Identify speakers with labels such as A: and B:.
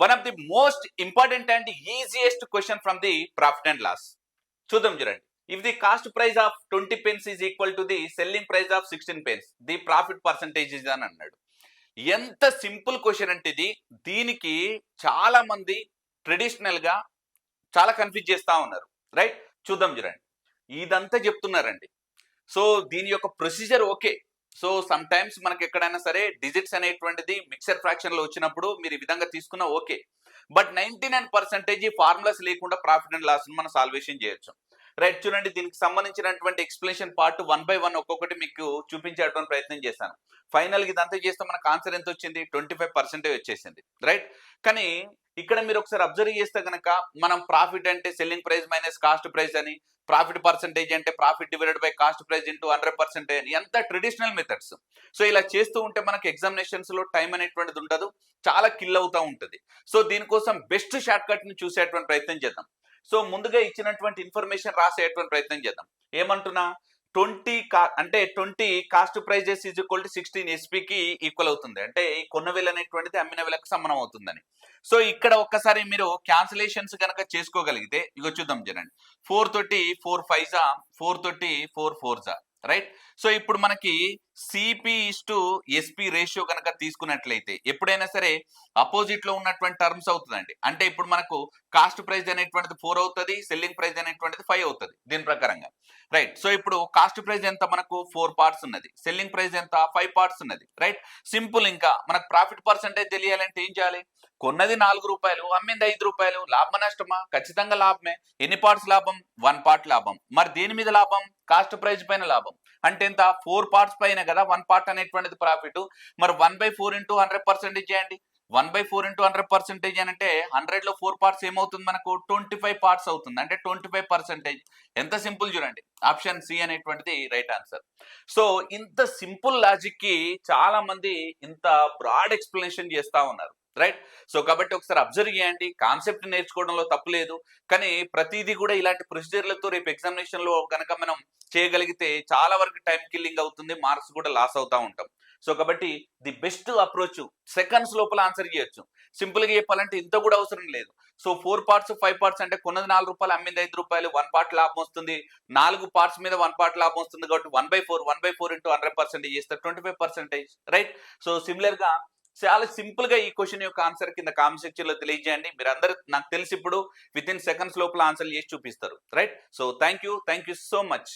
A: One of the most important and easiest question from the profit and loss. చూద్దాం చూడండి. If the cost price of 20 pence is equal to the selling price of 16 pence, the profit percentage is అని అన్నాడు. ఎంత simple question అంటే ఇది. దీనికి చాలా మంది ట్రెడిషనల్ గా చాలా కన్ఫ్యూజ్ చేస్తా ఉన్నారు. రైట్, చూద్దాం చూడండి. ఇదంతా చెప్తున్నారండి. సో దీని యొక్క procedure okay. So some times మనకి ఎక్కడైనా సరే డిజిట్స్ అనేటువంటిది మిక్సర్ ఫ్రాక్షన్ లో వచ్చినప్పుడు మీరు ఈ విధంగా తీసుకున్నా ఓకే. బట్ 99% ఫార్ములాస్ లేకుండా ప్రాఫిట్ అండ్ లాస్ మనం సాల్వేషన్ చేయొచ్చు. రైట్, చూడండి. దీనికి సంబంధించినటువంటి ఎక్స్ప్లెనేషన్ పార్ట్ 1 by 1 ఒక్కొక్కటి మీకు చూపించేటువంటి ప్రయత్నం చేశాను. ఫైనల్ గా ఇదంతా చేస్తే మనకు ఆన్సర్ ఎంత వచ్చింది? 25% వచ్చేసింది. రైట్, కానీ ఇక్కడ మీరు ఒకసారి అబ్జర్వ్ చేస్తే కనుక మనం ప్రాఫిట్ అంటే selling price minus cost price అని, ప్రాఫిట్ పర్సంటేజ్ అంటే profit divided by cost price into 100% అని, ఎంత ట్రెడిషనల్ మెథడ్స్. సో ఇలా చేస్తూ ఉంటే మనకి ఎగ్జామినేషన్స్ లో టైం అనేటువంటిది ఉండదు, చాలా కిల్ అవుతూ ఉంటుంది. సో దీనికోసం బెస్ట్ షార్ట్ కట్ ని చూసేటువంటి ప్రయత్నం చేద్దాం. సో ముందుగా ఇచ్చినటువంటి ఇన్ఫర్మేషన్ రాసేటువంటి ప్రయత్నం చేద్దాం. ఏమంటున్నా, 20 cost prices is equal to 16 ఎస్పీకి ఈక్వల్ అవుతుంది. అంటే ఈ కొన్న వేలు అనేటువంటిది అమ్మిన వేలకు సమానం అవుతుందని. సో ఇక్కడ ఒక్కసారి మీరు క్యాన్సిలేషన్స్ కనుక చేసుకోగలిగితే ఇగో చూద్దాం చూడండి. 4 తోటి 4 5 4 తోటి 4 4 రైట్. సో ఇప్పుడు మనకి సిపి ఇస్టు ఎస్పి రేషియో కనుక తీసుకున్నట్లయితే ఎప్పుడైనా సరే అపోజిట్ లో ఉన్నటువంటి టర్మ్స్ అవుతుందండి. అంటే ఇప్పుడు మనకు కాస్ట్ ప్రైస్ అనేటువంటిది 4 అవుతుంది, సెల్లింగ్ ప్రైస్ అనేటువంటిది 5 అవుతుంది దీని ప్రకారంగా. రైట్, సో ఇప్పుడు కాస్ట్ ప్రైస్ ఎంత మనకు 4 parts ఉన్నది, సెల్లింగ్ ప్రైస్ ఎంత 5 parts ఉన్నది. Right, simple. ఇంకా మనకు ప్రాఫిట్ పర్సంటేజ్ తెలియాలంటే ఏం చేయాలి? కొన్నది 4 రూపాయలు, అమ్మింది 5 రూపాయలు. లాభం నష్టమా? ఖచ్చితంగా లాభమే. ఎన్ని పార్ట్స్ లాభం? 1 part లాభం. మరి దేని మీద లాభం? కాస్ట్ ప్రైస్ పైన లాభం. అంటే ఎంత? 4 parts పైన కదా 1 part అనేటువంటిది ప్రాఫిట్. మరి 1/4 ఇంటూ 100% చేయండి. 1/4 ఇంటూ 100% అని అంటే 100 లో 4 parts ఏమవుతుంది మనకు? 25 parts అవుతుంది. అంటే 25%. ఎంత సింపుల్ చూడండి. ఆప్షన్ సి అనేటువంటిది రైట్ ఆన్సర్. సో ఇంత సింపుల్ లాజిక్ కి చాలా మంది ఇంత బ్రాడ్ ఎక్స్ప్లెనేషన్ చేస్తా ఉన్నారు. రైట్, సో కాబట్టి ఒకసారి అబ్జర్వ్ చేయండి. కాన్సెప్ట్ నేర్చుకోవడంలో తప్పు లేదు, కానీ ప్రతిదీ కూడా ఇలాంటి ప్రొసీజర్లతో రేపు ఎగ్జామినేషన్ లో కనుక మనం చేయగలిగితే చాలా వరకు టైం కిల్లింగ్ అవుతుంది, మార్క్స్ కూడా లాస్ అవుతా ఉంటాం. సో కాబట్టి ది బెస్ట్ అప్రోచ్ సెకండ్స్ లోపల ఆన్సర్ చేయొచ్చు. సింపుల్ గా చెప్పాలంటే ఇంత కూడా అవసరం లేదు. సో 4 parts 5 parts అంటే కొన్నది 4 రూపాయలు, అమ్మింది 5 రూపాయలు, 1 part లాభం వస్తుంది. 4 parts మీద 1 part లాభం వస్తుంది కాబట్టి 1/4 ఇంటూ 100% చేస్తే 25%. రైట్, సో సిమిలర్ గా చాలా సింపుల్ గా ఈ క్వశ్చన్ యొక్క ఆన్సర్ కింద కామెంట్ సెక్షన్ లో తెలియజేయండి. మీరు అందరూ నాకు తెలిసి ఇప్పుడు విత్ ఇన్ సెకండ్స్ లోపల ఆన్సర్ చేసి చూపిస్తారు. Right, so thank you so much.